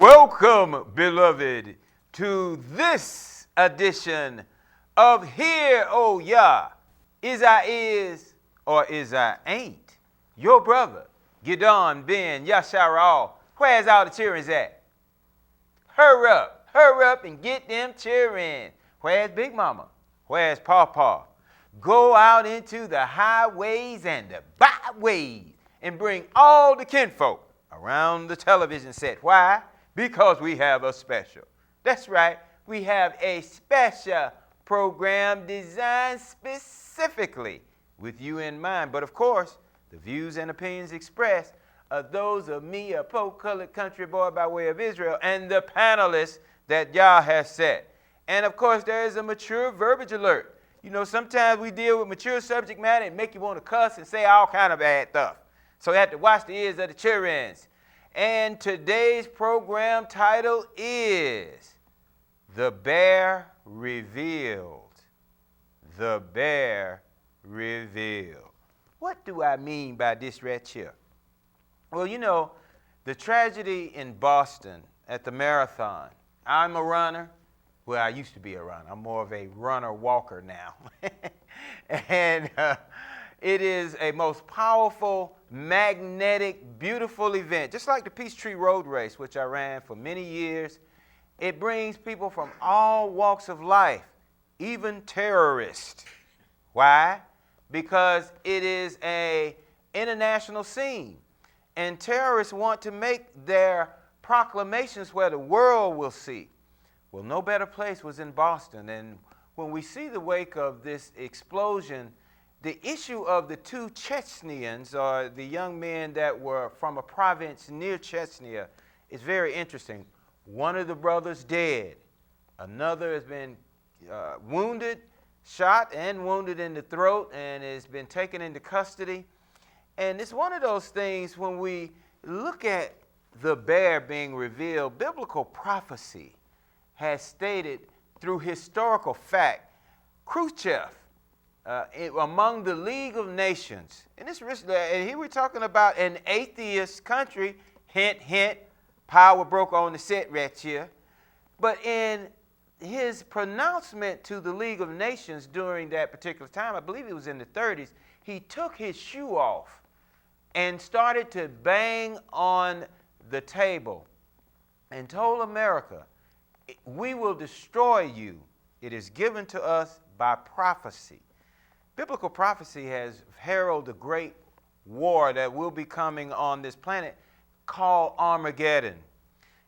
Welcome, beloved, to this edition of Hear, O Yah, Is I Is or Is I Ain't. Your brother, Gidon Ben Yasharal. Where's all the cheerings at? Hurry up and get them cheering. Where's Big Mama? Where's Pawpaw? Go out into the highways and the byways and bring all the kinfolk around the television set. Why? Because we have a special. That's right. We have a special program designed specifically with you in mind. But of course, the views and opinions expressed are those of me, a po-colored country boy by way of Israel, and the panelists that Yah has set. And of course, there is a mature verbiage alert. You know, sometimes we deal with mature subject matter and make you want to cuss and say all kind of bad stuff. So you have to watch the ears of the children. And today's program title is The Bear Revealed. The Bear Revealed. What do I mean by this right here? Well, you know, the tragedy in Boston at the marathon. I'm a runner. Well, I used to be a runner. I'm more of a runner-walker now. And it is a most powerful, magnetic, beautiful event. Just like the Peachtree Road Race, which I ran for many years. It brings people from all walks of life, even terrorists. Why? Because it is an international scene. And terrorists want to make their proclamations where the world will see. Well, no better place was in Boston. And when we see the wake of this explosion, the issue of the two Chechenyans, or the young men that were from a province near Chechnya, is very interesting. One of the brothers dead. Another has been wounded, shot and wounded in the throat, and has been taken into custody. And it's one of those things when we look at the bear being revealed, biblical prophecy has stated through historical fact, Khrushchev, among the League of Nations, and here we're talking about an atheist country, hint, hint, power broke on the set right here. But in his pronouncement to the League of Nations during that particular time, I believe it was in the 30s, he took his shoe off and started to bang on the table and told America, we will destroy you. It is given to us by prophecy. Biblical prophecy has heralded a great war that will be coming on this planet called Armageddon.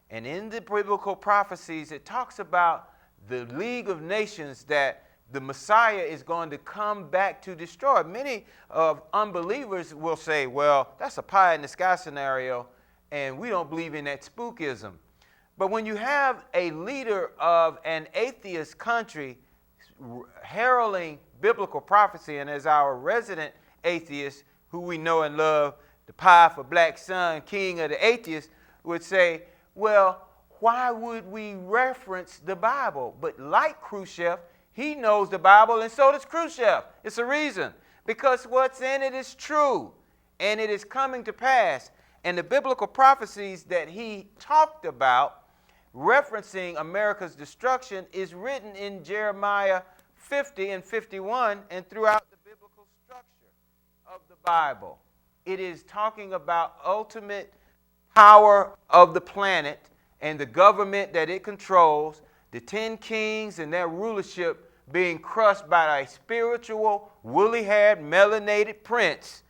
And in the biblical prophecies, it talks about the League of Nations that the Messiah is going to come back to destroy. Many of unbelievers will say, well, that's a pie in the sky scenario, and we don't believe in that spookism. But when you have a leader of an atheist country heralding biblical prophecy, and as our resident atheist, who we know and love, the powerful black son, king of the atheists, would say, well, why would we reference the Bible? But like Khrushchev, he knows the Bible, and so does Khrushchev. It's a reason. Because what's in it is true, and it is coming to pass. And the biblical prophecies that he talked about, referencing America's destruction, is written in Jeremiah 50 and 51 and throughout the biblical structure of the Bible. It is talking about ultimate power of the planet and the government that it controls, the 10 kings and their rulership being crushed by a spiritual, woolly-haired, melanated prince.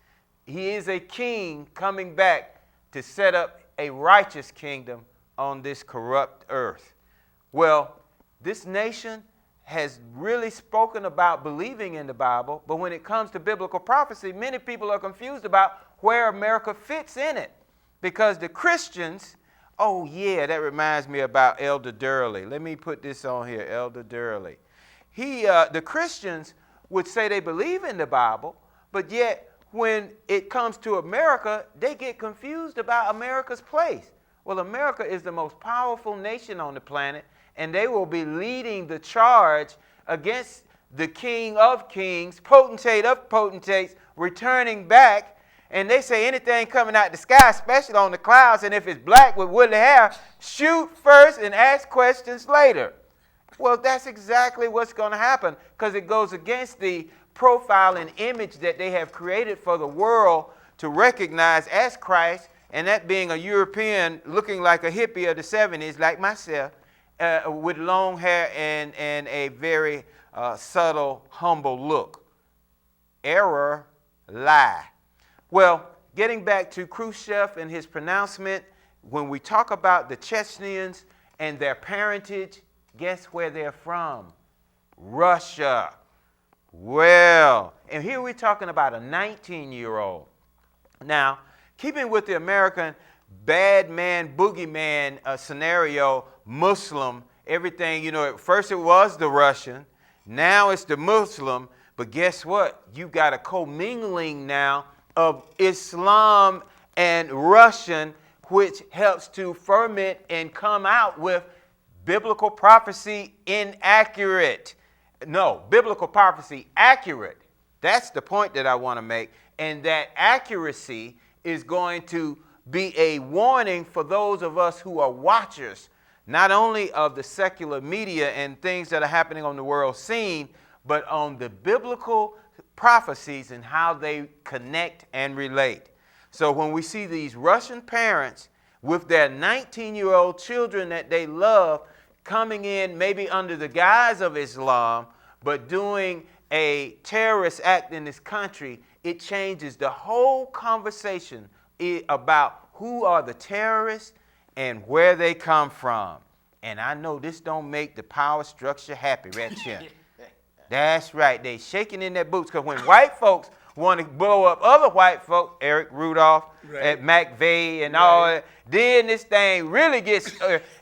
He is a king coming back to set up a righteous kingdom on this corrupt earth. Well, this nation has really spoken about believing in the Bible, but when it comes to biblical prophecy, many people are confused about where America fits in it. Because the Christians, oh yeah, that reminds me about Elder Durley. Let me put this on here, Elder Durley. The Christians would say they believe in the Bible, but yet when it comes to America, they get confused about America's place. Well, America is the most powerful nation on the planet, and they will be leading the charge against the King of Kings, potentate of potentates, returning back and they say anything coming out the sky, especially on the clouds, and if it's black with woolly hair, shoot first and ask questions later. Well, that's exactly what's going to happen, because it goes against the profile and image that they have created for the world to recognize as Christ, and that being a European looking like a hippie of the 70s, like myself, with long hair and a very subtle, humble look. Error, lie. Well, getting back to Khrushchev and his pronouncement, when we talk about the Chechenyans and their parentage, guess where they're from? Russia. Well, and here we're talking about a 19-year-old. Now, keeping with the American bad man, boogeyman scenario, Muslim, everything, at first it was the Russian, now it's the Muslim, but guess what? You got a commingling now of Islam and Russian, which helps to ferment and come out with biblical prophecy inaccurate. No, biblical prophecy accurate. That's the point that I want to make. And that accuracy is going to be a warning for those of us who are watchers, not only of the secular media and things that are happening on the world scene, but on the biblical prophecies and how they connect and relate. So when we see these Russian parents with their 19-year-old children that they love coming in maybe under the guise of Islam, but doing a terrorist act in this country, it changes the whole conversation about who are the terrorists and where they come from. And I know this don't make the power structure happy right here. That's right. They shaking in their boots, because when white folks want to blow up other white folks, Eric Rudolph, at McVeigh and all that, then this thing really gets,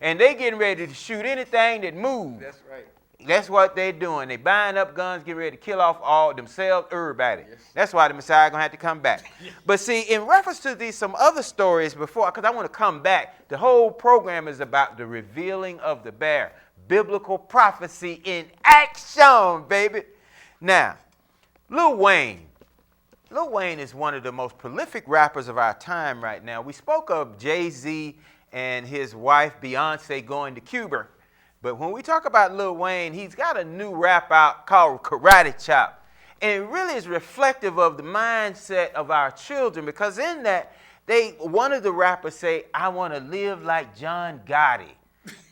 and they getting ready to shoot anything that moves. That's right. That's what they're doing. They buying up guns, getting ready to kill off all themselves, everybody. Yes. That's why the Messiah going to have to come back. But see, in reference to these, some other stories before, because I want to come back, the whole program is about the revealing of the bear. Biblical prophecy in action, baby. Now, Lil Wayne. Lil Wayne is one of the most prolific rappers of our time right now. We spoke of Jay-Z and his wife Beyonce going to Cuba. But when we talk about Lil Wayne, he's got a new rap out called Karate Chop. And it really is reflective of the mindset of our children, because in that, one of the rappers say, I want to live like John Gotti.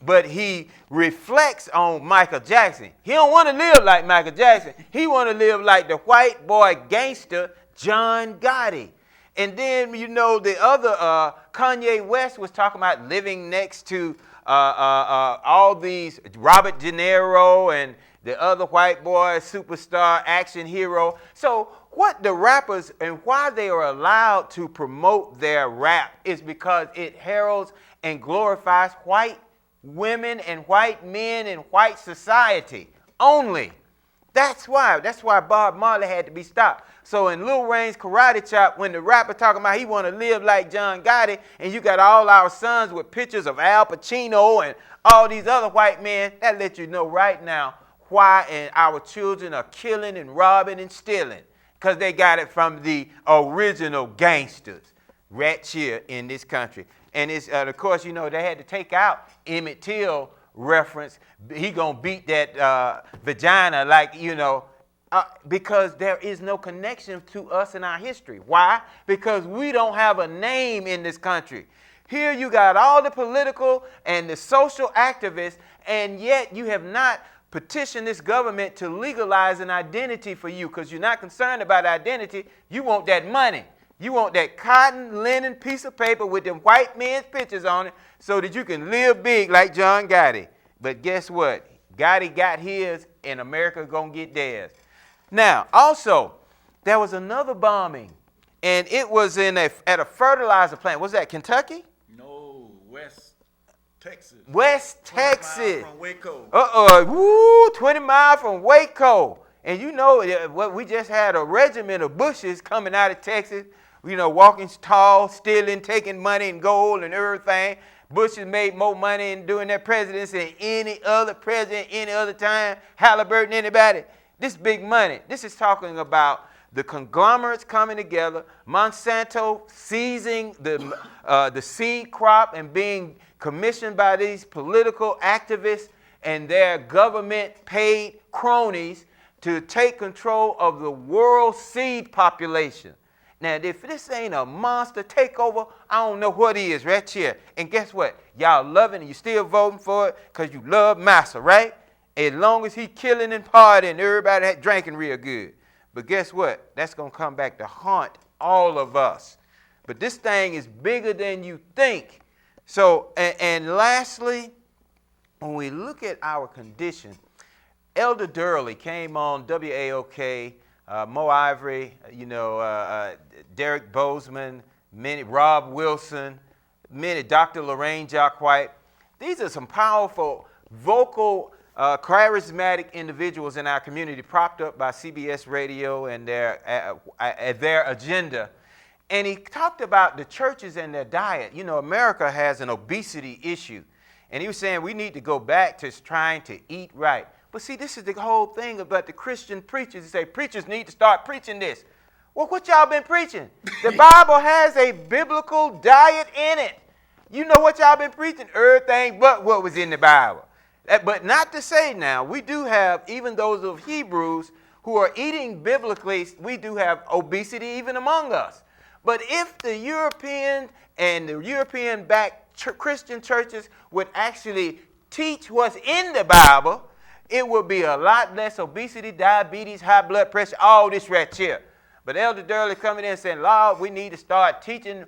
But he reflects on Michael Jackson. He don't want to live like Michael Jackson. He want to live like the white boy gangster John Gotti. And then, the other Kanye West was talking about living next to all these Robert De Niro and the other white boy superstar action hero. So what the rappers and why they are allowed to promote their rap is because it heralds and glorifies white women and white men and white society only. That's why Bob Marley had to be stopped. So in Lil Wayne's Karate Chop, when the rapper talking about he want to live like John Gotti, and you got all our sons with pictures of Al Pacino and all these other white men, that lets you know right now why and our children are killing and robbing and stealing, because they got it from the original gangsters right here in this country. And it's of course, they had to take out Emmett Till reference. He gonna beat that vagina like, because there is no connection to us in our history. Why? Because we don't have a name in this country. Here you got all the political and the social activists, and yet you have not petitioned this government to legalize an identity for you, because you're not concerned about identity. You want that money. You want that cotton linen piece of paper with them white men's pictures on it so that you can live big like John Gotti. But guess what? Gotti got his, and America's going to get theirs. Now, also, there was another bombing, and it was at a fertilizer plant. Was that Kentucky? No, West Texas. West 20 Texas. miles from Waco. 20 miles from Waco. And we just had a regiment of Bushes coming out of Texas, walking tall, stealing, taking money and gold and everything. Bush has made more money in doing their presidency than any other president, any other time. Halliburton, anybody. This big money. This is talking about the conglomerates coming together, Monsanto seizing the seed crop and being commissioned by these political activists and their government-paid cronies to take control of the world seed population. Now, if this ain't a monster takeover, I don't know what is right here. And guess what? Y'all love it and you still voting for it because you love massa, right? As long as he killing and partying, everybody drinking real good. But guess what? That's going to come back to haunt all of us. But this thing is bigger than you think. So, and lastly, when we look at our condition, Elder Durley came on WAOK, Mo Ivory, Derek Bozeman, Rob Wilson, Dr. Lorraine Jacquet. These are some powerful, vocal, charismatic individuals in our community propped up by CBS Radio and their agenda. And he talked about the churches and their diet. You know, America has an obesity issue. And he was saying we need to go back to trying to eat right. But see, this is the whole thing about the Christian preachers. They say preachers need to start preaching this. Well, what y'all been preaching? The Bible has a biblical diet in it. You know what y'all been preaching? Everything but what was in the Bible. But not to say now, we do have, even those of Hebrews who are eating biblically, we do have obesity even among us. But if the European and the European-backed Christian churches would actually teach what's in the Bible, it would be a lot less obesity, diabetes, high blood pressure, all this right here. But Elder Durley coming in and saying, Lord, we need to start teaching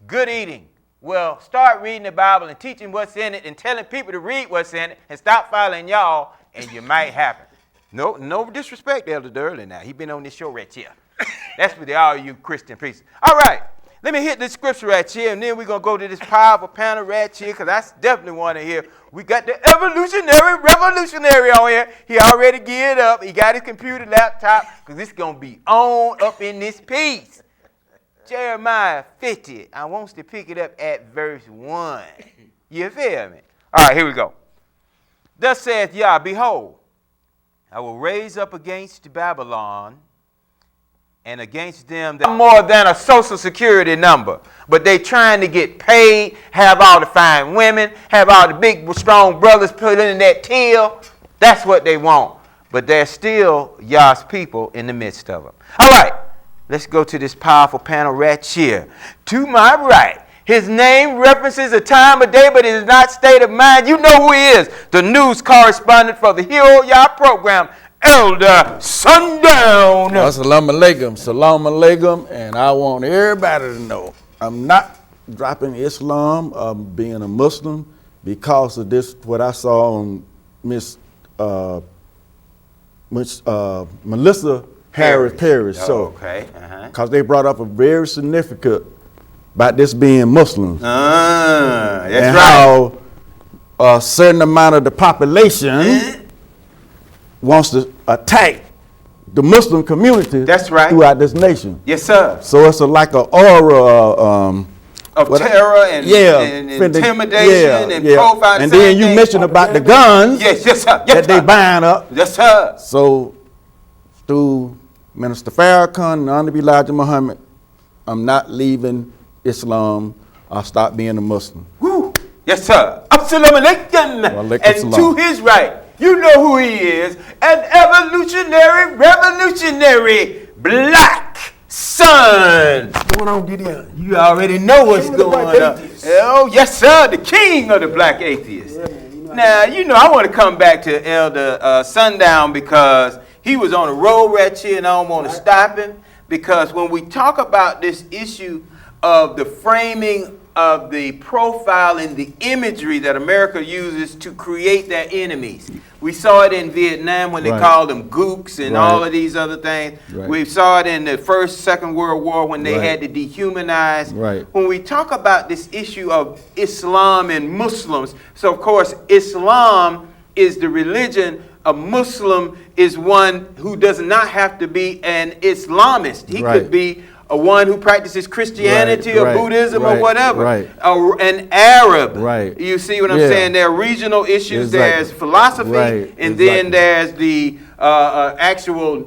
good eating. Well, start reading the Bible and teaching what's in it and telling people to read what's in it and stop following y'all, and you might happen. No disrespect, Elder Durley now. He been on this show right here. That's for all you Christian preachers. All right, let me hit this scripture right here, and then we're going to go to this powerful panel right here, because I definitely want to hear. We got the revolutionary on here. He already geared up. He got his computer, laptop, because it's going to be on up in this piece. Jeremiah 50. I want to pick it up at verse 1. You feel me? All right, here we go. Thus saith Yah, behold, I will raise up against Babylon and against them that more than a social security number. But they trying to get paid, have all the fine women, have all the big, strong brothers put in that till. That's what they want. But there's still Yah's people in the midst of them. All right, let's go to this powerful panel right here. To my right, his name references a time of day, but it is not state of mind. You know who he is. The news correspondent for the Hero Yah program, Elder Sundown. Assalamu alaikum, and I want everybody to know I'm not dropping Islam, being a Muslim, because of this, what I saw on Miss Melissa Harris' show. Okay. Because they brought up a very significant about this being Muslims. That's and right. How a certain amount of the population wants to attack the Muslim community. That's right. Throughout this nation. Yes, sir. So it's like an aura of terror and intimidation and profiling. And then you mentioned about the guns yes, sir. That they buying up. Yes, sir. So through Minister Farrakhan and Honorable Elijah Muhammad, I'm not leaving Islam. I'll stop being a Muslim. Woo. Yes, sir. Assalamu alaikum. And to his right, you know who he is, an revolutionary black son. What's going on, Gideon? You already know what's going on. Oh, yes, sir, the king of the black atheists. Now, I want to come back to Elder Sundown because he was on the road right here, and I don't want to stop him, because when we talk about this issue of the framing of the profile and the imagery that America uses to create their enemies. We saw it in Vietnam when they called them gooks and all of these other things. We saw it in the First, Second World War when they had to dehumanize. When we talk about this issue of Islam and Muslims, so of course Islam is the religion. A Muslim is one who does not have to be an Islamist. He could be one who practices Christianity or Buddhism or whatever, an Arab. You see what I'm saying? There are regional issues. There's philosophy, and then there's the actual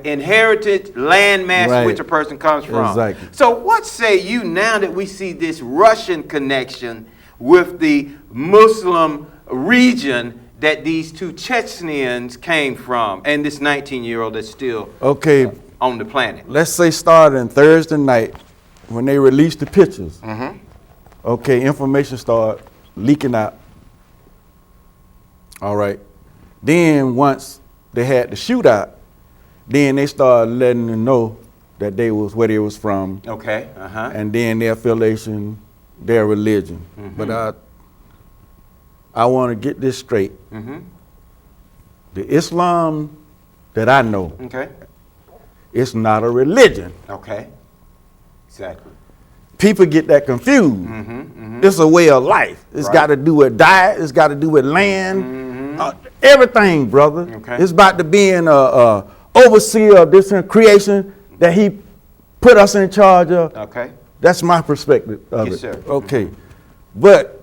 inherited landmass Right. which a person comes from. Exactly. So what say you now that we see this Russian connection with the Muslim region that these two Chechnyans came from, and this 19-year-old that's still Okay, on the planet? let's say starting Thursday night when they released the pictures. Okay, information started leaking out. All right. Then once they had the shootout, then they started letting them know that they was where they was from, Okay. and then their affiliation, their religion. But I want to get this straight. The Islam that I know, Okay. it's not a religion. Okay. Exactly. People get that confused. It's a way of life. It's Right. got to do with diet. It's got to do with land. Everything, brother. Okay. It's about to being a overseer of this creation that he put us in charge of. Okay. That's my perspective of Yes, it. sir. Okay. But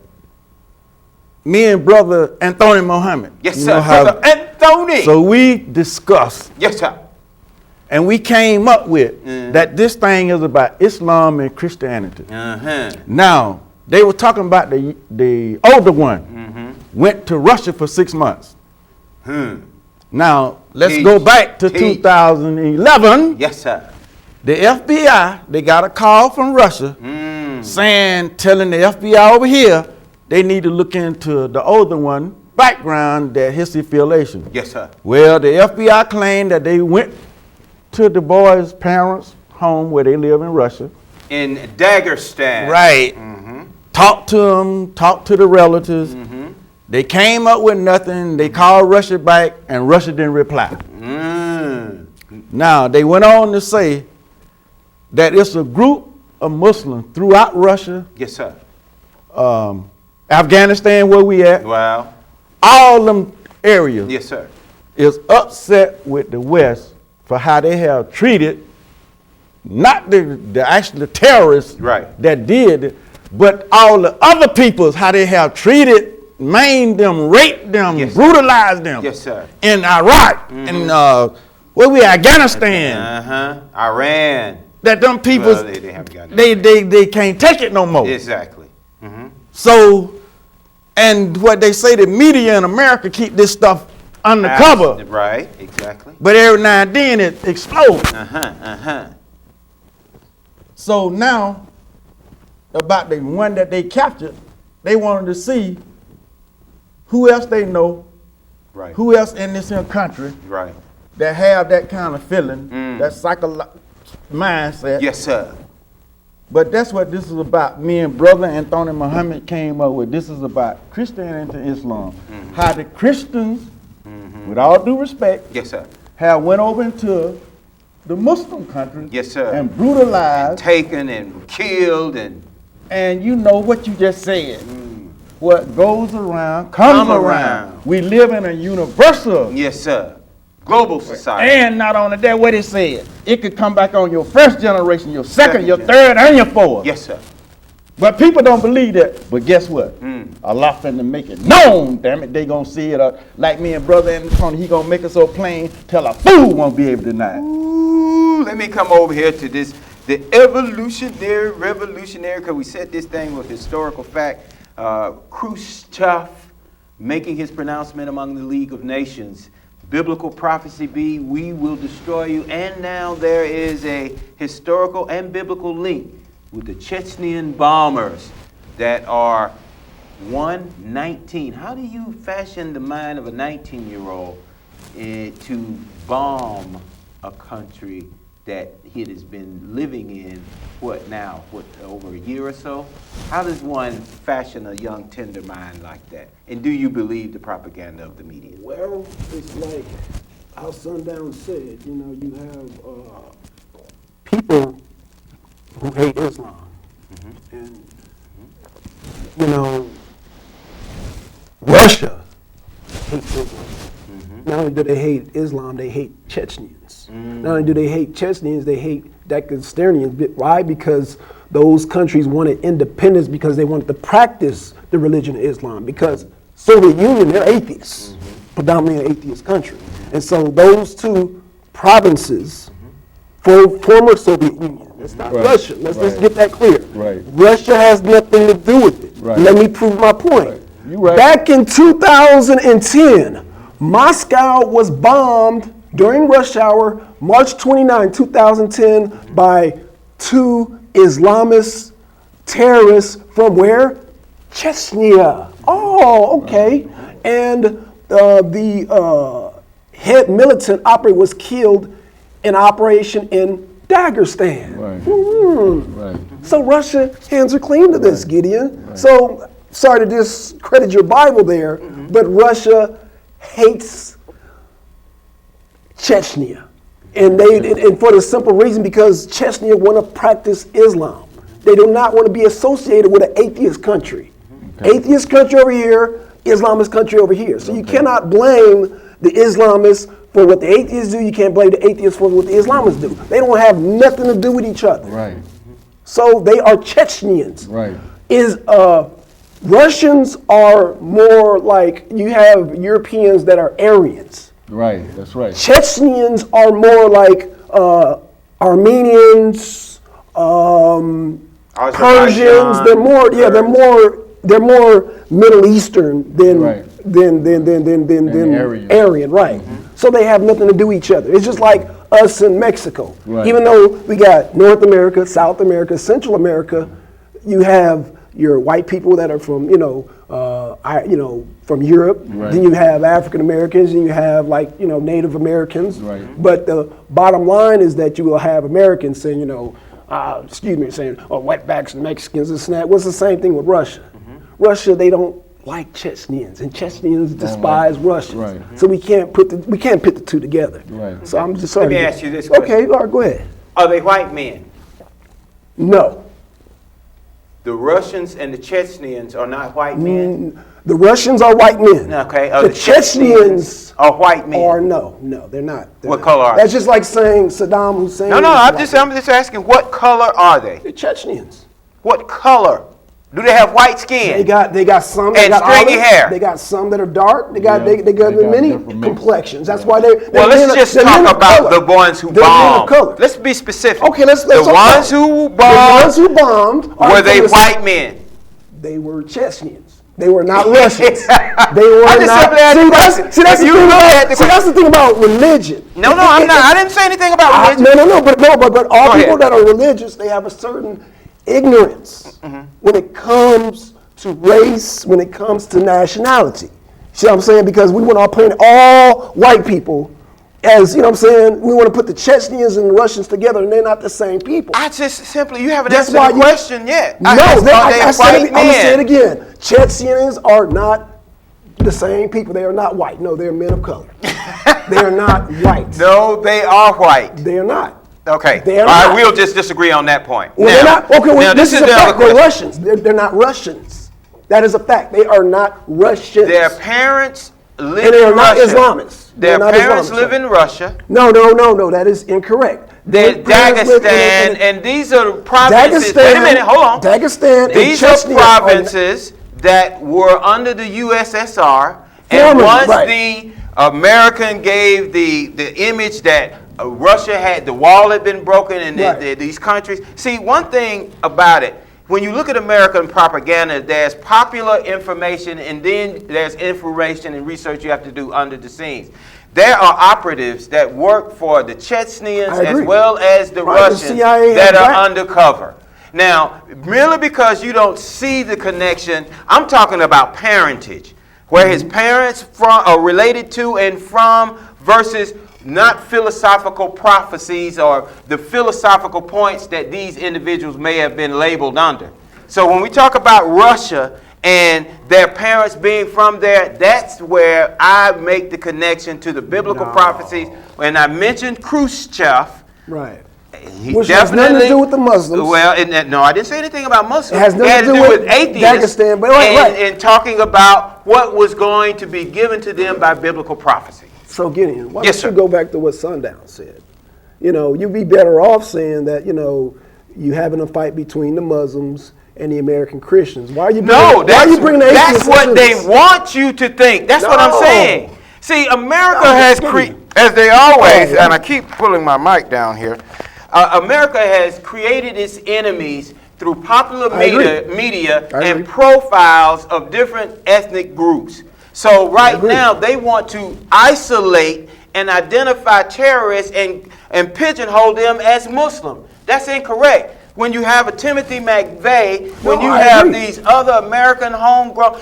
me and brother Anthony Muhammad. Yes, you sir. know how- Brother Anthony. so we discussed yes, sir. and we came up with that this thing is about Islam and Christianity. Now, they were talking about the older one went to Russia for 6 months. Now, let's Teach. go back to Teach. 2011. Yes, sir. The FBI, they got a call from Russia telling the FBI over here they need to look into the older one background, that his affiliation. Yes, sir. Well, the FBI claimed that they went to the boy's parents' home where they live in Russia. In Dagestan. Right. Talked to them, talked to the relatives. They came up with nothing. They called Russia back, and Russia didn't reply. Now, they went on to say that it's a group of Muslims throughout Russia, Yes, sir. Afghanistan, where we at, Wow. all them areas Yes, sir. is upset with the West for how they have treated not the actual terrorists Right. that did it, but all the other peoples, how they have treated, maimed them, raped them, Yes, sir. brutalized them. Yes, sir. In Iraq, in where we Afghanistan, Iran. that them peoples, Well, they haven't gotten it. they can't take it no more. Exactly. So, and what they say, the media in America keep this stuff undercover, Right. Exactly. but every now and then it explodes. Uh-huh. So now, about the one that they captured, they wanted to see who else they know, Right. who else in this here country Right. that have that kind of feeling, that psychological mindset. Yes, sir. But that's what this is about. Me and brother Anthony Muhammad came up with. This is about Christianity and Islam. How the Christians, with all due respect, Yes, sir. have went over into the Muslim countries Yes, sir. and brutalized. Taken and killed And you know what you just said. What goes around comes Come around. around. We live in a universal. yes, sir. Global society. And not only that, what it said, it could come back on your first generation, your second, your Second third, and your fourth. Yes, sir. But people don't believe that. But guess what? Allah finna make it known, damn it. They gonna see it like me and brother Anthony, he gonna make it so plain till a fool won't be able to deny it. Ooh, let me come over here to this, the evolutionary, revolutionary, because we said this thing with historical fact. Khrushchev making his pronouncement among the League of Nations. Biblical prophecy be, we will destroy you. And now there is a historical and biblical link with the Chechnyan bombers that are 119. How do you fashion the mind of a 19-year-old to bomb a country that he has been living in, over a year or so? How does one fashion a young, tender mind like that? And do you believe the propaganda of the media? Well, it's like how Sundown said, you have people who hate Islam. And, Russia hates Islam. Not only do they hate Islam, they hate Chechnyans. Not only do they hate Chechnyans, they hate Dagestanians. Why? Because those countries wanted independence because they wanted to practice the religion of Islam. Because Soviet Union, they're atheists, predominantly an atheist country. And so those two provinces, former Soviet Union, it's not Russia. Let's get that clear. Right. Russia has nothing to do with it. Right. Let me prove my point. Right. You right. Back in 2010, Moscow was bombed during rush hour, March 29, 2010, by two Islamist terrorists from where? Chechnya. Oh, okay. And the head militant operator was killed in operation in Dagestan. Right. So Russia hands are clean to this, Gideon. Right. So sorry to discredit your Bible there, but Russia hates Chechnya. And for the simple reason because Chechnya want to practice Islam. They do not want to be associated with an atheist country. Okay. Atheist country over here, Islamist country over here. So you cannot blame the Islamists for what the atheists do. You can't blame the atheists for what the Islamists do. They don't have nothing to do with each other. Right. So they are Chechnyans. Right. Russians are more like you have Europeans that are Aryans. Right. That's right. Chechnyans are more like Armenians, Persians. They're more Middle Eastern than Aryan. Right. So they have nothing to do with each other. It's just like us in Mexico. Right. Even though we got North America, South America, Central America, you have your white people that are from from Europe. Right. Then you have African Americans, and you have Native Americans. Right. But the bottom line is that you will have Americans saying wetbacks and Mexicans and snap. What's the same thing with Russia? Russia, they don't like Chechnyans, and Chechnyans despise Russians. Right. So we can't put the two together. Right. So I'm just sorry. Let me ask you this question. Okay, all right, go ahead. Are they white men? No. The Russians and the Chechnyans are not white men? The Russians are white men. Okay. The Chechnyans are white men? Or no, they're not. What color are they? That's just like saying Saddam Hussein. No, I'm just asking, what color are they? They're Chechnyans. What color? Do they have white skin? They got some and that got stringy hair. They got some that are dark. They got many complexions. That's why they're let's just talk about the ones who bombed. Let's be specific. Okay, let's the ones who bombed. The ones who bombed were they white men? They were Chechnyans. They were not Russians. They were not. See, that's the thing about religion. No, I'm not. I didn't say anything about religion. But all people that are religious, they have a certain ignorance when it comes to race, when it comes to nationality. See what I'm saying? Because we want to paint all white people as, you know what I'm saying, we want to put the Chechnyans and the Russians together and they're not the same people. You haven't answered the question yet. No, I'm going to say it again. Chechnyans are not the same people. They are not white. No, they're men of color. They are not white. No, they are white. They are not. Okay. All right, we'll just disagree on that point. Well, they're not. Okay, well, this is a fact. They're Russians. They're not Russians. That is a fact. They are not Russians. Their parents live and they are in not Russia. Islamists. Their parents live in Russia. No. That is incorrect. They're Dagestan, and these are provinces. Wait a minute, hold on. Dagestan. These are provinces that were under the USSR, and once the American gave the image that Russia had, the wall had been broken, and these countries. See, one thing about it, when you look at American propaganda, there's popular information, and then there's information and research you have to do under the scenes. There are operatives that work for the Chechnyans as well as the Russians that are undercover. Now, merely because you don't see the connection, I'm talking about parentage, where his parents are related to and from versus not philosophical prophecies or the philosophical points that these individuals may have been labeled under. So when we talk about Russia and their parents being from there, that's where I make the connection to the biblical prophecies. When I mentioned Khrushchev, right. Which has nothing to do with the Muslims. Well, no, I didn't say anything about Muslims. It has nothing to do with atheists. Dagestan, but and talking about what was going to be given to them by biblical prophecy. So Gideon, why don't you go back to what Sundown said? You'd be better off saying that, you having a fight between the Muslims and the American Christians. Why are you bringing the atheists? That's what they want you to think. That's what I'm saying. See, America has created. as they always, and I keep pulling my mic down here, America has created its enemies through popular media and profiles of different ethnic groups. So right now they want to isolate and identify terrorists and pigeonhole them as Muslim. That's incorrect. When you have a Timothy McVeigh, when you have these other American homegrown,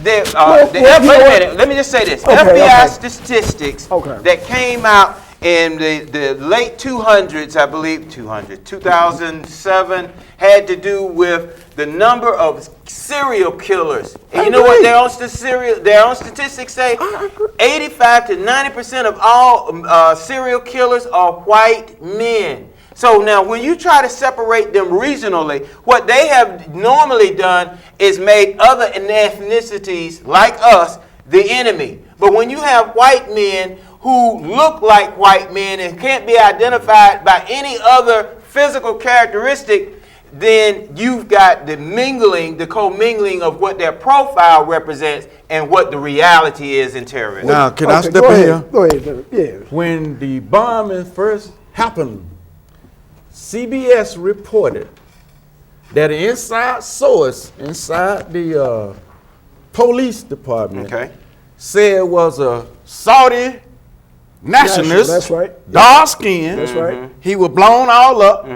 wait a minute, let me just say this. FBI statistics that came out in the late 200s, I believe, 2007, had to do with the number of serial killers. And you know what their own statistics say? 85 to 90% of all serial killers are white men. So now when you try to separate them regionally, what they have normally done is made other ethnicities like us the enemy. But when you have white men who look like white men and can't be identified by any other physical characteristic, then you've got the commingling of what their profile represents and what the reality is in terrorism. Now, can I step in here? Go ahead. Yeah. When the bombing first happened, CBS reported that an inside source inside the police department said it was a Saudi nationalist, that's right, dark skin. That's right. He was blown all up,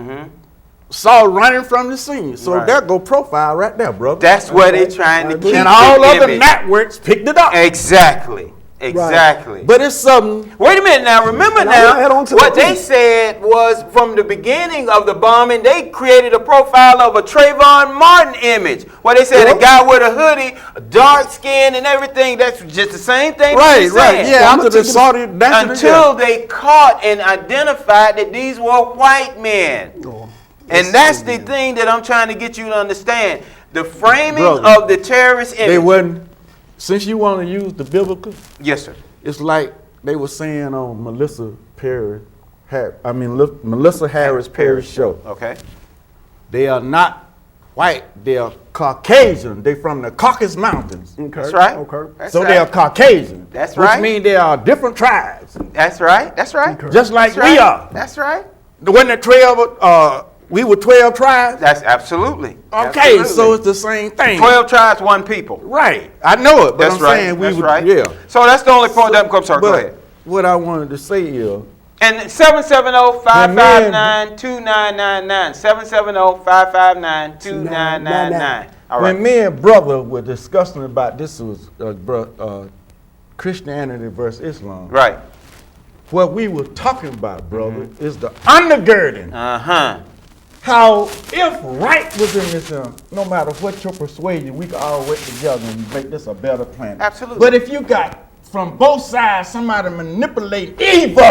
saw running from the scene. So that go profile right there, brother. That's what they're trying to keep. And all other networks picked it up. Exactly. Right. But it's something. Wait a minute now. Remember now, what they said was from the beginning of the bombing, they created a profile of a Trayvon Martin image. Where they said a guy with a hoodie, dark skin, and everything. That's just the same thing. Right. Yeah, until they caught and identified that these were white men. And that's the thing that I'm trying to get you to understand. The framing of the terrorist image. They wasn't. Since you want to use the biblical, yes, sir. It's like they were saying on Melissa Harris Perry's show. Okay. They are not white. They are Caucasian. They from the Caucasus Mountains. Okay. That's right. They are Caucasian. That's right. Which means they are different tribes. That's right. Just like we are. That's right. When the 12. We were 12 tribes? That's absolutely. Okay, so it's the same thing. 12 tribes, one people. Right. I know it, but saying we would. Right. Yeah. So that's the only point that comes. Sorry, go ahead. What I wanted to say is. And 770-559-2999. 770-559-2999. All right. When me and brother were discussing about this was Christianity versus Islam. Right. What we were talking about, brother, is the undergirding. How if right was in this, no matter what your persuasion, we can all work together and make this a better planet. Absolutely. But if you got from both sides somebody manipulate evil,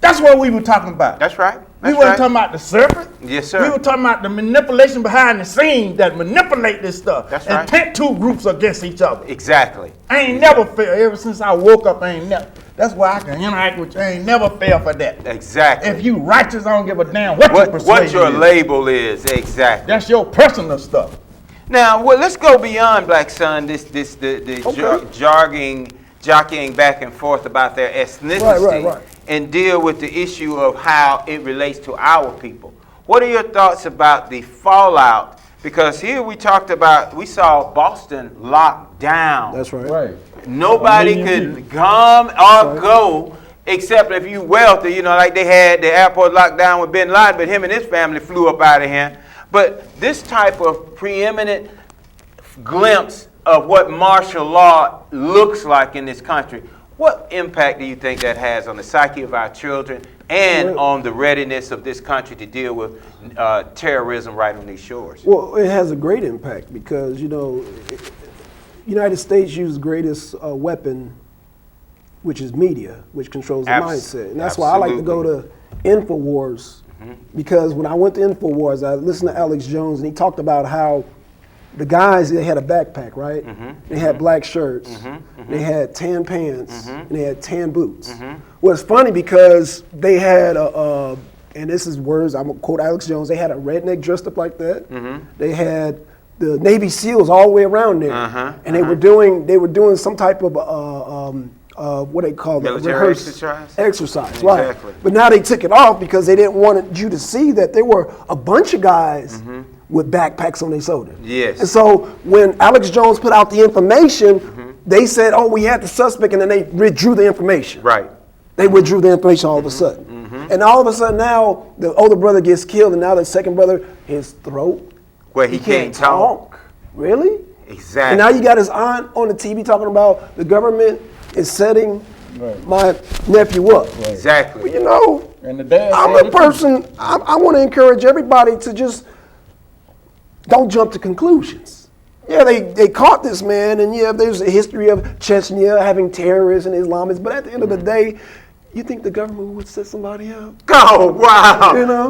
that's what we were talking about. That's right. We weren't talking about the serpent. Yes, sir. We were talking about the manipulation behind the scenes that manipulate this stuff. That's and right. pit two groups against each other. Exactly. I ain't never failed. Ever since I woke up, I ain't never. That's why I can interact with you. I ain't never fail for that. Exactly. If you righteous, I don't give a damn what your label is. Exactly. That's your personal stuff. Now, let's go beyond Black Sun. Jockeying back and forth about their ethnicity, and deal with the issue of how it relates to our people. What are your thoughts about the fallout? Because here we saw Boston locked down. That's right. Nobody could come or go except if you wealthy, like they had the airport locked down with Bin Laden, but him and his family flew up out of here. But this type of preeminent glimpse of what martial law looks like in this country, what impact do you think that has on the psyche of our children and on the readiness of this country to deal with terrorism right on these shores? Well, it has a great impact because, United States uses the greatest weapon, which is media, which controls the mindset. And that's why I like to go to InfoWars, because when I went to InfoWars, I listened to Alex Jones, and he talked about how the guys, they had a backpack, right? They had black shirts, they had tan pants, and they had tan boots. Well, it's funny because they had and this is words, I'm gonna quote Alex Jones, they had a redneck dressed up like that. They had the Navy SEALs all the way around there, and they were doing some type of what they call it, Military exercise? Exercise, right. Exactly. But now they took it off because they didn't want you to see that there were a bunch of guys with backpacks on their shoulders. Yes. And so when Alex Jones put out the information, they said, oh, we had the suspect, and then they withdrew the information. Right. They withdrew the information all of a sudden. And all of a sudden now, the older brother gets killed, and now the second brother, his throat, Where he can't talk. Really? Exactly. And now you got his aunt on the TV talking about the government is setting my nephew up. Exactly. Well, you know, And the dad I'm said a it person, I want to encourage everybody to just don't jump to conclusions. Yeah, they caught this man, and yeah, there's a history of Chechnya having terrorists and Islamists, but at the end of the day, you think the government would set somebody up? Oh, wow. You know?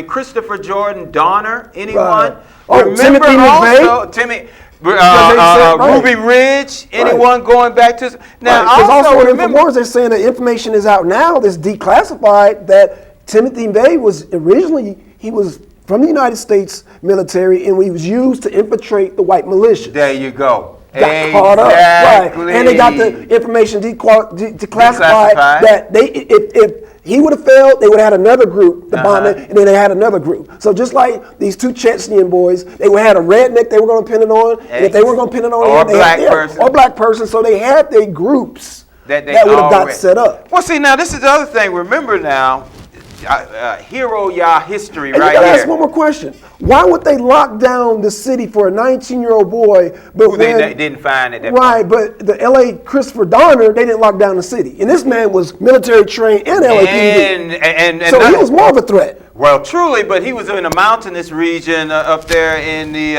Christopher Jordan Donner, anyone? Right. Oh, Remember Timothy also, McVeigh? Ruby Right. Ridge, anyone going back to... Now, Because also in remember... Infowars, they're saying that information is out now that's declassified that Timothy McVeigh was originally, he was from the United States military, and he was used to infiltrate the white militia. There you go. Got caught up, right? And they got the information declassified that if he would have failed, they would have had another group to bomb it, and then they had another group. So just like these two Chechnyan boys, they would have had a redneck they were going to pin it on, and if they were going to pin it on or him, black person, so they had their groups that would have got set up. Well, see, now this is the other thing. Remember now, hero y'all history And right you gotta here. ask one more question. Why would they lock down the city for a 19-year-old boy? But Who they didn't find at that right, point. but the L.A. Christopher Donner, they didn't lock down the city. And this man was military trained in LAPD. And so he was more of a threat. Well, truly, but he was in a mountainous region up there in the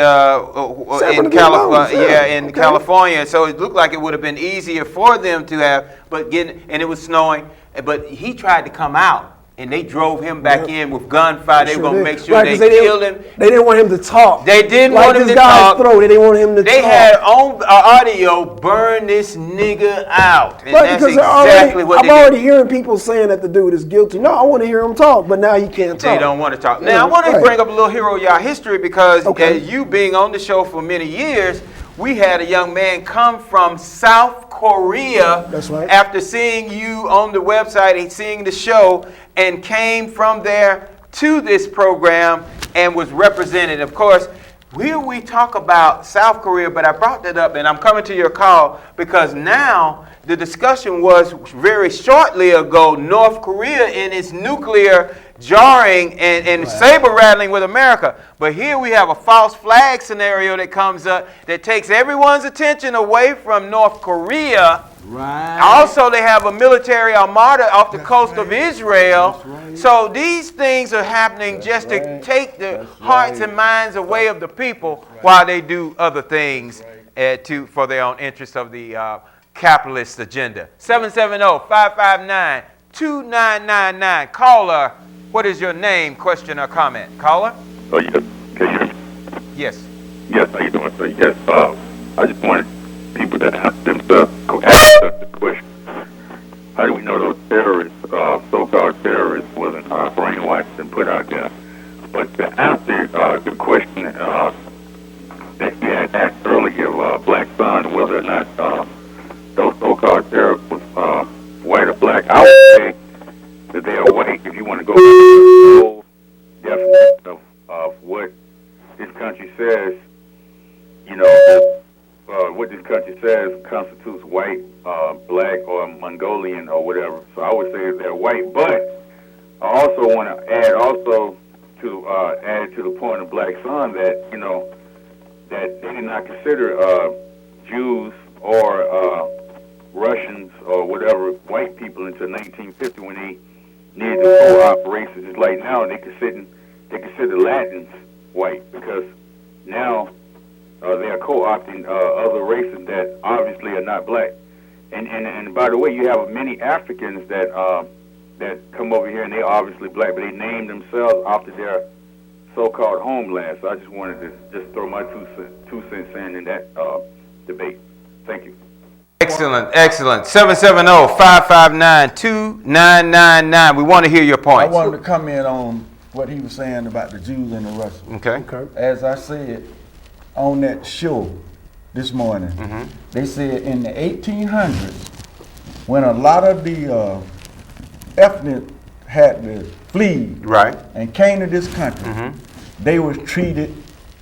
in California. California. So it looked like it would have been easier for them to have, and it was snowing. But he tried to come out. And they drove him back in with gunfire. They were going to make sure they killed him. They didn't want him to talk. They didn't want him to talk. They didn't want him to talk. They had on audio, burn this nigga out. And that's exactly what I'm already hearing people saying that the dude is guilty. No, I want to hear him talk, but now he can't talk. They don't want to talk. Now, I want to bring up a little hero y'all history because as you being on the show for many years, we had a young man come from South Korea. That's right. After seeing you on the website and seeing the show, and came from there to this program and was represented. Of course, here we talk about South Korea, but I brought that up, and I'm coming to your call because now the discussion was very shortly ago, North Korea in its nuclear jarring and saber rattling with America. But here we have a false flag scenario that comes up that takes everyone's attention away from North Korea. Right. Also, they have a military armada off the coast of Israel. Right. So these things are happening just to take the hearts and minds away of the people while they do other things for their own interests of the capitalist agenda. 770-559-2999. Caller, what is your name, question, or comment? Caller? Oh, yes. Can you hear me? Yes. Yes, how you doing, sir? Yes, I just wanted people to ask themselves the question. How do we know those terrorists, so-called terrorists, wasn't brainwashed and put out there? But to answer the question that you had asked earlier, Black Sun, whether or not those so-called terrorists was white or black, I would say that they are white. If you want to go to the whole definition of what this country says, what this country says constitutes white, black, or Mongolian, or whatever. So I would say they're white. But I also want to add to the point of Black Sun that that they did not consider Jews or Russians or whatever white people until 1950 when they needed to co-opt races. Just like now they consider Latins white because now they are co-opting other races that obviously are not black. And by the way, you have many Africans that come over here and they're obviously black, but they name themselves after their so-called homeland. So I just wanted to just throw my two cents in that debate. Thank you. Excellent, excellent. 770-559-2999. We want to hear your I points. wanted to comment on what he was saying about the Jews and the Russians. Okay. As I said on that show, this morning. They said in the 1800s, when a lot of the ethnic had to flee and came to this country, they was treated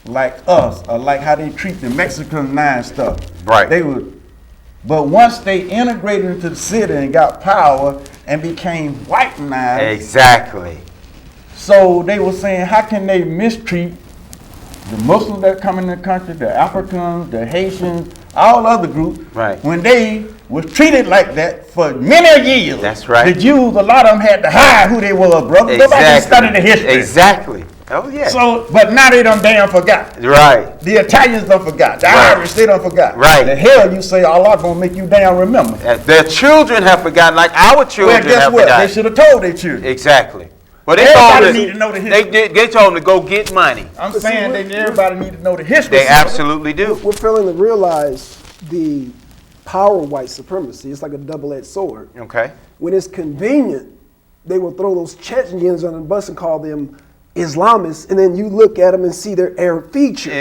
like us, or like how they treat the Mexicans now and stuff. They would, but once they integrated into the city and got power and became whitenized, so they were saying, how can they mistreat the Muslims that come in the country, the Africans, the Haitians, all other groups, when they was treated like that for many years. The Jews, a lot of them had to hide who they were, brother. Nobody studied the history. Oh, yeah. So, but now they done damn forgot. The Italians done forgot. The Irish, they done forgot. The hell you say Allah gonna make you damn remember. Their children have forgotten, like our children have forgotten. They should have told their children. Well, everybody need to know the history. They told them to go get money. I'm saying everybody need to know the history. They absolutely do. We're failing to realize the power of white supremacy. It's like a double-edged sword. When it's convenient, they will throw those Chechnyans on the bus and call them Islamists, and then you look at them and see their Arab features.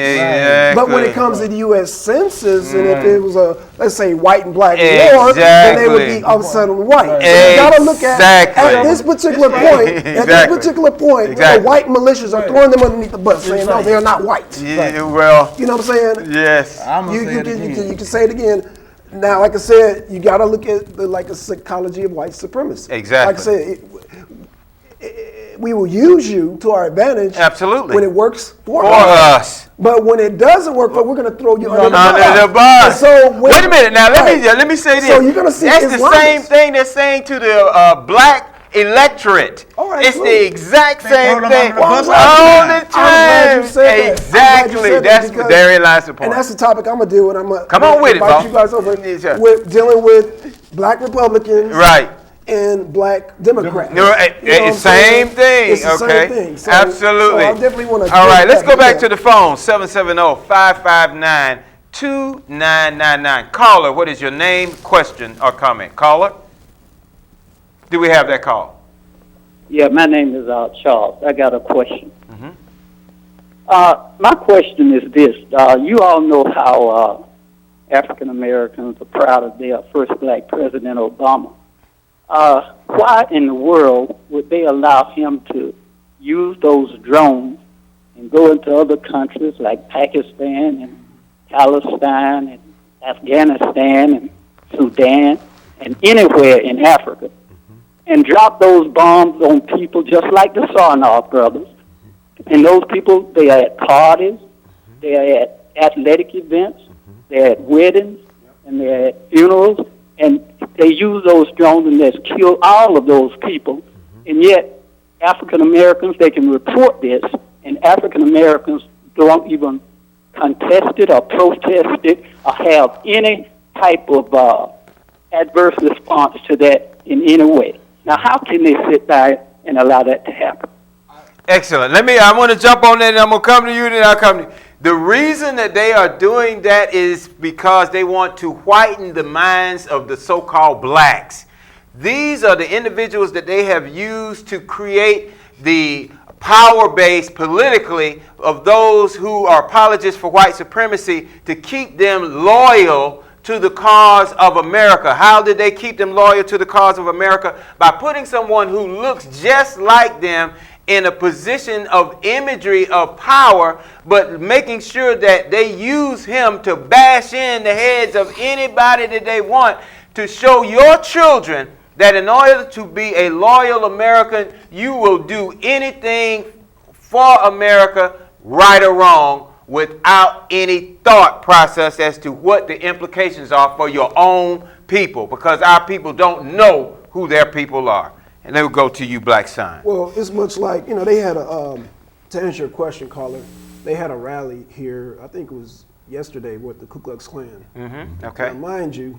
But when it comes to the U.S. Census, and if it was a, let's say, white and black war, then they would be all of a sudden white. So you got to look at this particular point. At this particular point, the white militias are throwing them underneath the bus, saying, no, they are not white. Well, you know what I'm saying? Yes. You can say it again. Now, like I said, you got to look at the psychology of white supremacy. Like I said, we will use you to our advantage. Absolutely. When it works for us. But when it doesn't work, we're going to throw you under the bus. So wait a minute. Now let me say this. So you're going to see that's the same thing they're saying to the black electorate. It's the exact same thing all the time. Exactly. That's therein lies the point. And that's the topic I'm going to deal with. Come on with it, boss. You guys over. We're dealing with black Republicans. And black Democrats. Same thing. It's the same thing. So, absolutely. So I definitely want to. All right, let's go back to the phone. 770-559-2999. Caller, what is your name, question, or comment? Caller, do we have that call? Yeah, my name is Charles. I got a question. My question is this. You all know how African Americans are proud of their first black president, Obama. Why in the world would they allow him to use those drones and go into other countries like Pakistan and Palestine and Afghanistan and Sudan and anywhere in Africa and drop those bombs on people just like the Sarnoff brothers? And those people, they are at parties, they are at athletic events, they're at weddings, and they're at funerals, and they use those drones and just kill all of those people. And yet, African Americans, they can report this, and African Americans don't even contest it or protest it or have any type of adverse response to that in any way. Now, how can they sit by and allow that to happen? Excellent. I want to jump on that, and I'm going to come to you, and then I'll come to you. The reason that they are doing that is because they want to whiten the minds of the so-called blacks. These are the individuals that they have used to create the power base politically of those who are apologists for white supremacy to keep them loyal to the cause of America. How did they keep them loyal to the cause of America? By putting someone who looks just like them in a position of imagery of power, but making sure that they use him to bash in the heads of anybody that they want, to show your children that in order to be a loyal American, you will do anything for America, right or wrong, without any thought process as to what the implications are for your own people, because our people don't know who their people are. And they will go to you, Black Son. Well, it's much like, they had a, to answer your question, caller, they had a rally here, I think it was yesterday, with the Ku Klux Klan. Okay. Now, mind you,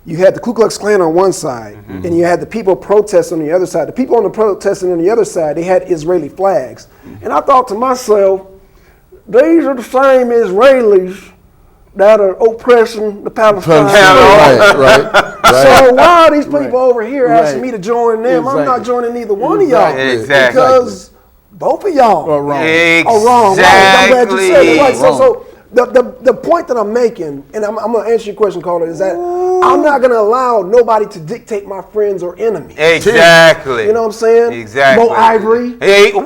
you had the Ku Klux Klan on one side, and you had the people protesting on the other side. The people on the protesting on the other side, they had Israeli flags. And I thought to myself, these are the same Israelis that are oppressing the Palestinians. Right. So why are these people over here asking me to join them? I'm not joining neither one of y'all. Exactly. Because Both of y'all are wrong. Exactly. Oh, wrong. Right. I'm glad you said it. Right. Wrong. So the point that I'm making, and I'm going to answer your question, Carter, is that I'm not going to allow nobody to dictate my friends or enemies. Exactly. You know what I'm saying? Exactly. Mo Ivory. Hey, don't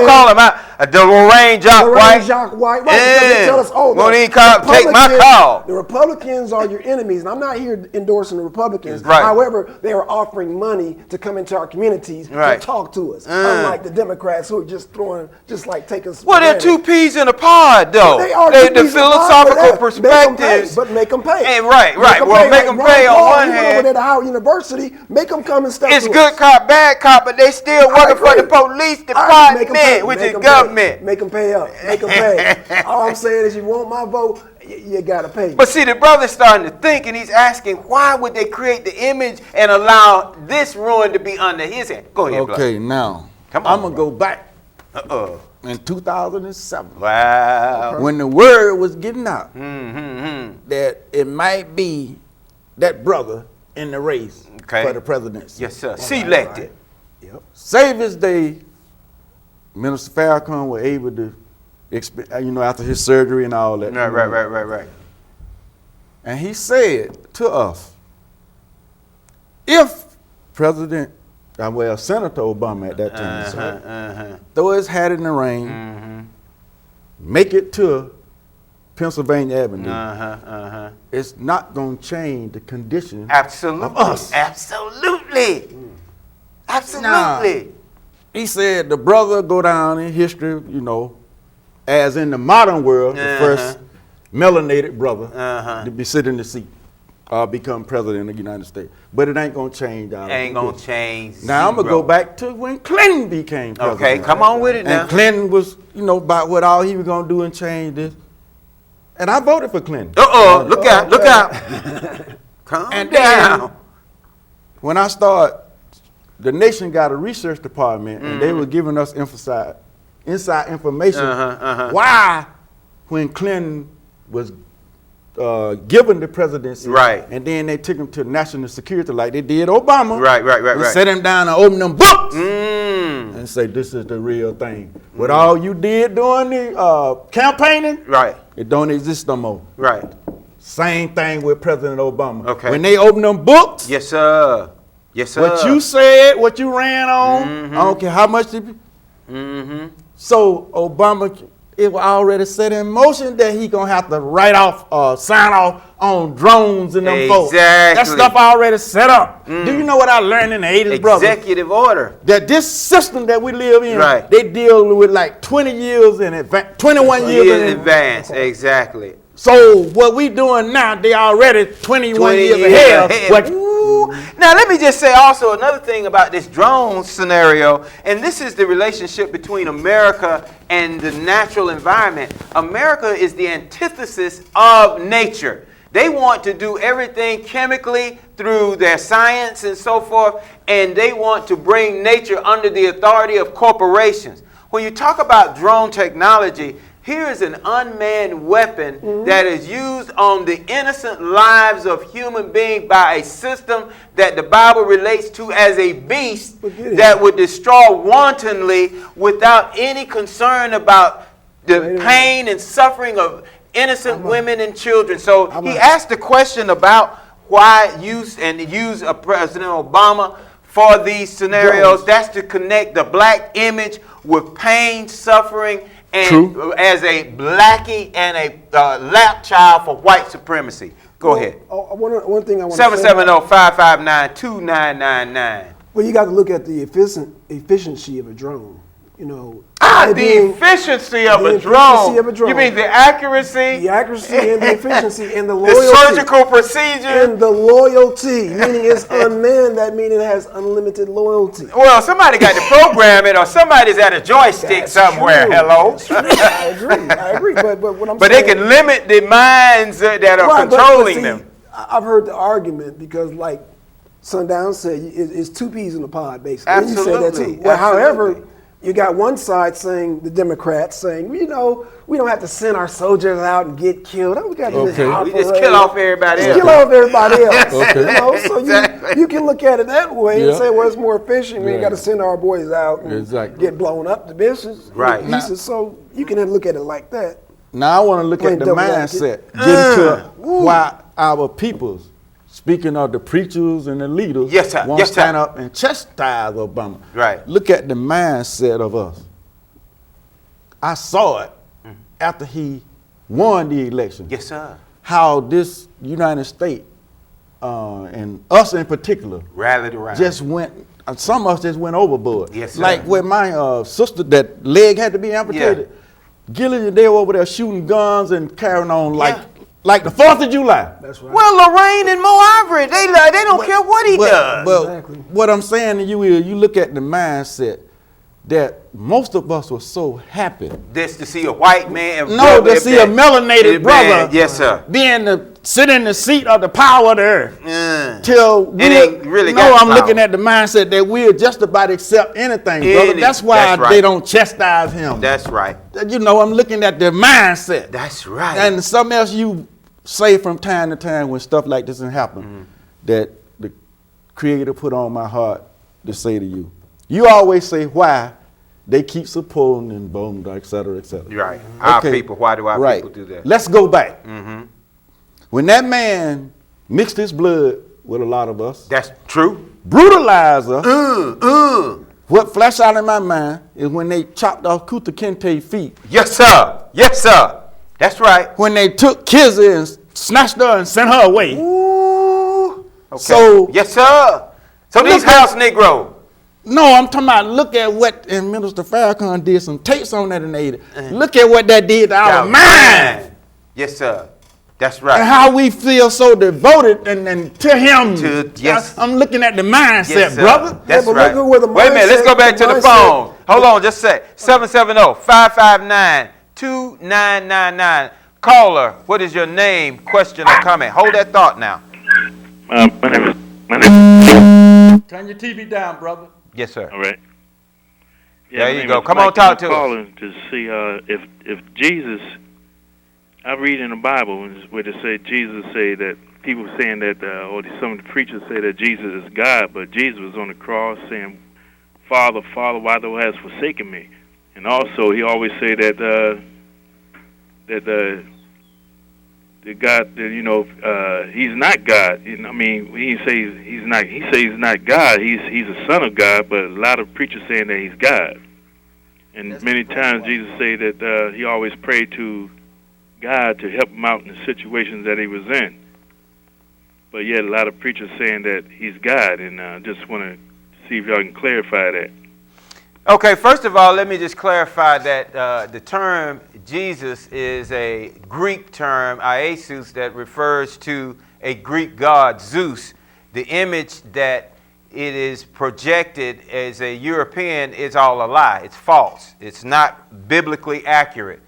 call him out. The Lorraine Jock White. Jacques White, right? Because they tell us, won't even take my call. The Republicans are your enemies, and I'm not here endorsing the Republicans. Right. However, they are offering money to come into our communities Right. to talk to us, unlike the Democrats who are just taking. Well, they're two peas in a pod, though. They are The two peas in a pod, philosophical but perspectives. make them pay. And right. Well, make them pay on one Over hand. there to Howard University, make them come and step It's to good us. cop, bad cop, but they still working for the agree. police All right, make 'em pay. department, which Make is 'em government. Pay. Make them pay up. Make them pay. All I'm saying is, you want my vote, you gotta pay. But see, the brother's starting to think, and he's asking, why would they create the image and allow this ruin to be under his hand? Go ahead, Okay, now Come on, I'm gonna go back Uh-oh. in 2007 Wow. when the word was getting out Mm-hmm. that it might be that brother in the race Okay. for the presidency. Yes, sir. Selected. Save his day, Minister Farrakhan was able to, after his surgery and all that. Right. And he said to us, if Senator Obama at that time, throw his hat in the ring, make it to Pennsylvania Avenue, it's not going to change the condition Absolutely. of us. Absolutely. Now, he said the brother go down in history, as in the modern world, the first melanated brother to be sitting in the seat, become president of the United States. But it ain't gonna change. Ain't gonna change. Now I'm gonna go back to when Clinton became president. Okay, come on with it now. And Clinton was, about what all he was gonna do and change this. And I voted for Clinton. Look out. Calm And down. then, when I started, the nation got a research department, and they were giving us inside information. Why, when Clinton was given the presidency, Right. and then they took him to national security like they did Obama. Right. And set him down and open them books Mm. and say this is the real thing. What all you did during the campaigning, Right. it don't exist no more. Right. Same thing with President Obama. Okay. When they open them books, Yes, sir. what you said, what you ran on, I don't care how much it be. So Obama, it was already set in motion that he gonna have to sign off on drones and them folks. Exactly. That stuff already set up. Do you know what I learned in the 80s, brother? Executive order. That this system that we live in, Right. they deal with like 20 years in advance, 21 years Years in in advance. Exactly. So what we doing now, they already 21 years ahead. What- Ooh. Now, let me just say also another thing about this drone scenario, and this is the relationship between America and the natural environment. America is the antithesis of nature. They want to do everything chemically through their science and so forth, and they want to bring nature under the authority of corporations. When you talk about drone technology, here is an unmanned weapon that is used on the innocent lives of human beings by a system that the Bible relates to as a beast that would destroy wantonly without any concern about the pain and suffering of innocent women and children. So he asked the question about why use President Obama for these scenarios. That's to connect the black image with pain, suffering, and as a blackie and a lap child for white supremacy. Go ahead. One thing I want to say. 770-559-2999. Well, you got to look at the efficiency of a drone. The efficiency of a drone. You mean the accuracy? The accuracy and the efficiency and the loyalty. The surgical procedure. And the loyalty, meaning it's unmanned, that meaning it has unlimited loyalty. Well, somebody got to program it, or somebody's at a joystick That's somewhere. true. Hello. I agree. But what I'm But saying, they can limit the minds that are Right, controlling see, them. I've heard the argument because, like Sundown said, it's two peas in a pod, basically. And you said that Absolutely. too. Well, however, You got one side saying, the Democrats saying, you know, we don't have to send our soldiers out and get killed. We got to We just kill off everybody else. Kill off everybody else. Okay. You know, so Exactly. you can look at it that way Yeah. and say, well, it's more efficient. We ain't Yeah. got to send our boys out and Exactly. get blown up. The business, Right. pieces. So you can look at it like that. Now I want to look Plain at the double mindset, get to why our peoples, speaking of the preachers and the leaders, Yes, sir. won't Yes, sir. stand up and chastise Obama. Right. Look at the mindset of us. I saw it after he won the election. Yes, sir. How this United States, and us in particular, Rallied around. just went. Some of us just went overboard. Yes, sir. Like with my sister, that leg had to be amputated. Gillian, they were over there shooting guns and carrying on like the 4th of July. That's right. Well, Lorraine and Mo Ivory, they don't care what he does. But Exactly. what I'm saying to you is, you look at the mindset that most of us were so happy. This to see a white man. No, to see a melanated brother. Yes, sir. Being to sit in the seat of the power of the earth. Till It ain't really no, got I'm the looking power. at the mindset that we'll just about accept anything, brother. That's why That's right. they don't chastise him. That's right. You know, I'm looking at the mindset. That's right. And something else you say from time to time when stuff like this happen, that the Creator put on my heart to say to you. You always say why they keep supporting and boom, et cetera, et cetera. Right. Our people, why do our people do that? Let's go back. When that man mixed his blood with a lot of us, That's true. brutalized us, what flashed out in my mind is when they chopped off Kuta Kente's feet, Yes, sir. Yes, sir. That's right. when they took Kizzy and snatched her and sent her away. Ooh. Okay. So- yes, sir. So these Look at- house Negro. No, I'm talking about, look at what, and Minister Farrakhan did some tapes on that in the 80s. Look at what that did to our mind. Yes, sir. That's And right. how we feel so devoted and to him. Yes. I'm looking at the mindset, Yes, sir. brother. That's but right. look at where the Wait a minute. Let's go back mindset- to the the phone. Hold on. Just a sec. 770-559-2999. Caller, what is your name, question, or comment? Hold that thought now. My name is. Turn your TV down, brother. Yes, sir. All right. There my you name go. is Come on, Mike. talk I'm to us. calling to see if Jesus. I read in the Bible where they say Jesus say that people saying that, or some of the preachers say that Jesus is God, but Jesus was on the cross saying, "Father, Father, why thou hast forsaken me?" And also, he always say that the God, that he's not God. You know, I mean, he says he's not. He says he's not God. He's a son of God. But a lot of preachers saying that he's God. And many times Jesus say that he always prayed to God to help him out in the situations that he was in. But yet, a lot of preachers saying that he's God, and just want to see if y'all can clarify that. Okay, first of all, let me just clarify that the term Jesus is a Greek term, Iesus, that refers to a Greek god, Zeus. The image that it is projected as a European is all a lie. It's false. It's not biblically accurate.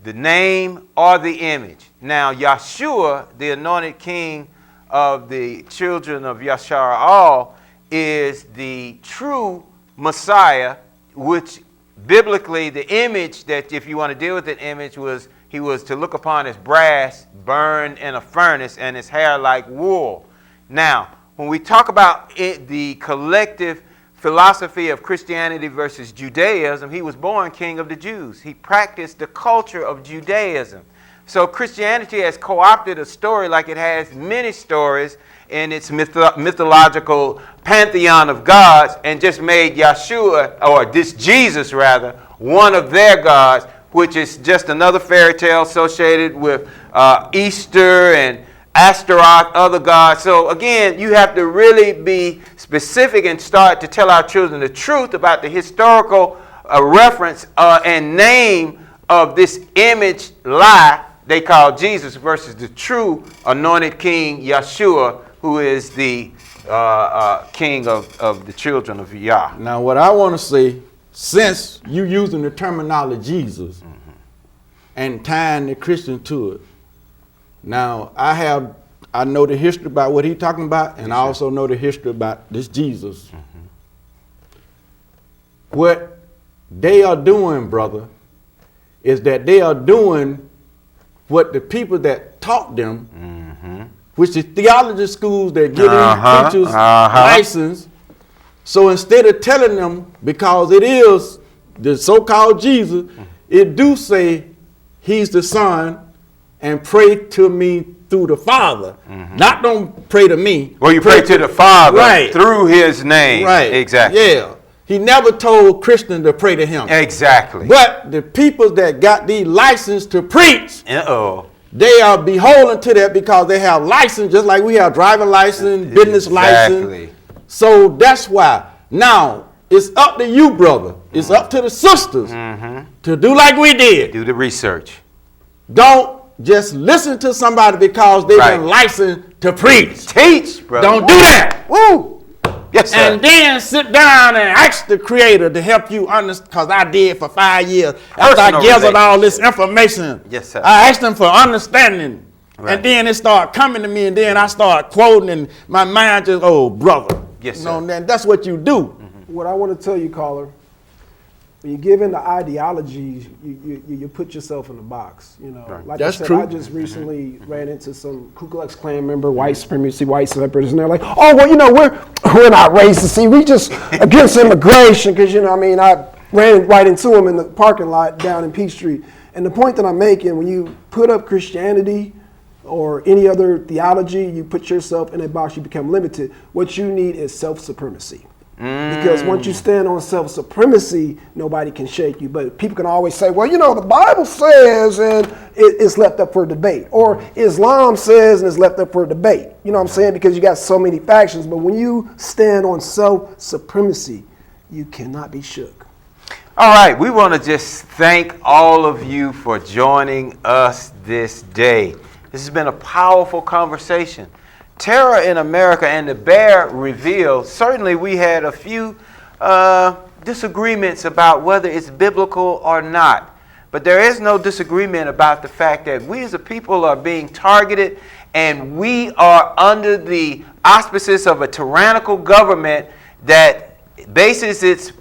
The name or the image. Now, Yeshua, the anointed king of the children of Yashara'al, is the true Messiah, which biblically the image that, if you want to deal with that image, was he was to look upon as brass burned in a furnace and his hair like wool. Now, when we talk about it, the collective philosophy of Christianity versus Judaism, he was born king of the Jews. He practiced the culture of Judaism. So Christianity has co-opted a story like it has many stories in its mythological pantheon of gods, and just made Yeshua, or this Jesus rather, one of their gods, which is just another fairy tale associated with Easter and Astaroth, other gods. So again, you have to really be specific and start to tell our children the truth about the historical reference and name of this image lie they call Jesus versus the true anointed king Yeshua, who is the king of the children of Yah. Know what I want to say, since you using the terminology Jesus and tying the Christian to it, now I know the history about what he's talking about, and I also know the history about this Jesus. What they are doing, brother, is that they are doing what the people that taught them, which is theology schools that get preachers license. So instead of telling them, because it is the so-called Jesus, it do say he's the Son and pray to me through the Father. Not don't pray to me. Well, you pray to the Father through his name. Right. Exactly. Yeah. He never told Christians to pray to him. Exactly. But the people that got the license to preach, they are beholden to that because they have license, just like we have driving license, business license. So that's why. Now, it's up to you, brother. It's up to the sisters to do like we did. Do the research. Don't just listen to somebody because they've been licensed to preach. Teach, brother. Don't do that. Woo. Yes, sir. And then sit down and ask the Creator to help you understand, because I did for 5 years. After I gathered all this information, yes, sir. I asked them for understanding. And then it started coming to me, and then I started quoting, and my mind just, oh, brother. Yes, sir. Then that's what you do. What I want to tell you, caller, when you give in to ideologies, you put yourself in a box. You know, like that's I said, true. I just recently ran into some Ku Klux Klan member, white supremacy, white separatists, and they're like, "Oh, well, you know, we're not racist. See, we just against immigration because you know, I mean, I ran right into them in the parking lot down in Peachtree." And the point that I'm making, when you put up Christianity or any other theology, you put yourself in a box, you become limited. What you need is self-supremacy. Because once you stand on self-supremacy, nobody can shake you. But people can always say, well, you know, the Bible says, and it's left up for debate. Or Islam says, and it's left up for debate. You know what I'm saying? Because you got so many factions. But when you stand on self-supremacy, you cannot be shook. All right. We want to just thank all of you for joining us this day. This has been a powerful conversation. Terror in America and the Bear revealed, certainly we had a few disagreements about whether it's biblical or not. But there is no disagreement about the fact that we as a people are being targeted and we are under the auspices of a tyrannical government that bases its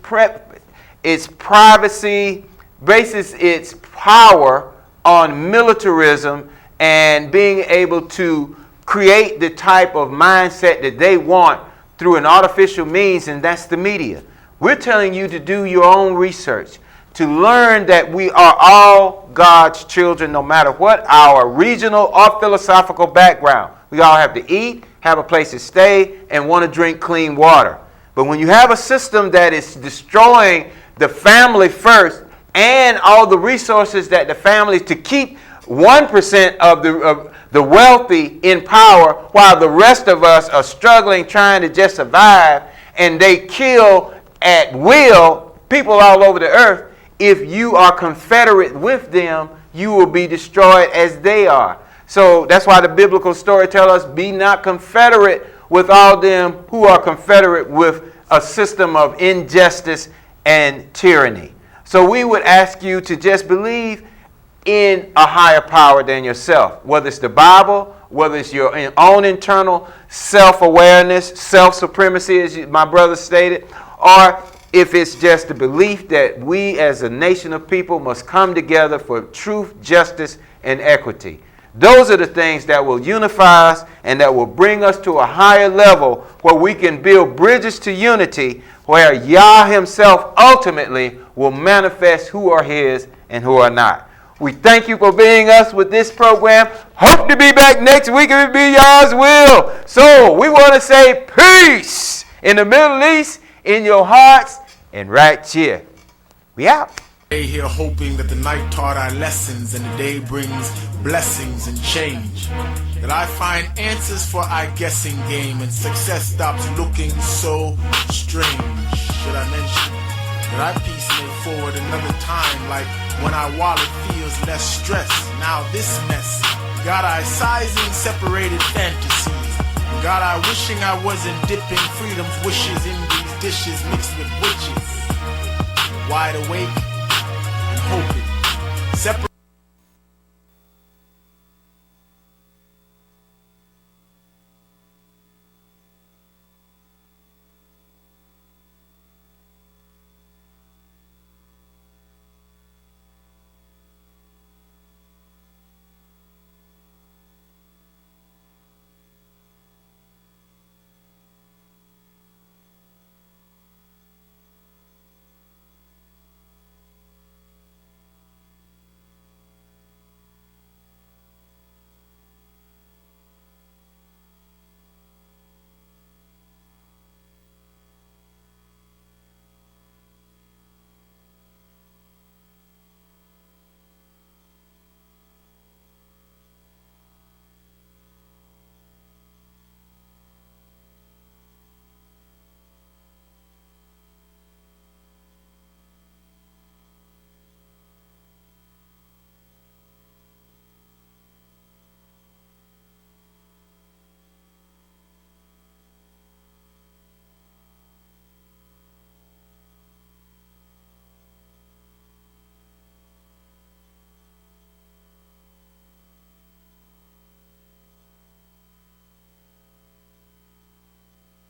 privacy, bases its power on militarism and being able to create the type of mindset that they want through an artificial means, and that's the media. We're telling you to do your own research, to learn that we are all God's children, no matter what our regional or philosophical background. We all have to eat, have a place to stay, and want to drink clean water. But when you have a system that is destroying the family first and all the resources that the family to keep 1% of the wealthy in power while the rest of us are struggling, trying to just survive, and they kill at will people all over the earth. If you are confederate with them, you will be destroyed as they are. So that's why the biblical story tells us, be not confederate with all them who are confederate with a system of injustice and tyranny. So we would ask you to just believe in a higher power than yourself, whether it's the Bible, whether it's your own internal self-awareness, self-supremacy, as my brother stated, or if it's just the belief that we as a nation of people must come together for truth, justice, and equity. Those are the things that will unify us and that will bring us to a higher level where we can build bridges to unity, where Yah himself ultimately will manifest who are his and who are not. We thank you for being us with this program. Hope to be back next week if it be Yah's will. So we want to say peace in the Middle East, in your hearts, and right here. We out. Stay here hoping that the night taught our lessons and the day brings blessings and change. That I find answers for our guessing game and success stops looking so strange. Should I mention that I piecemeal forward another time, like when our wallet feels less stress? Now this mess got our sizing separated fantasies. Got our wishing I wasn't dipping freedom's wishes in these dishes mixed with witches. Wide awake and hoping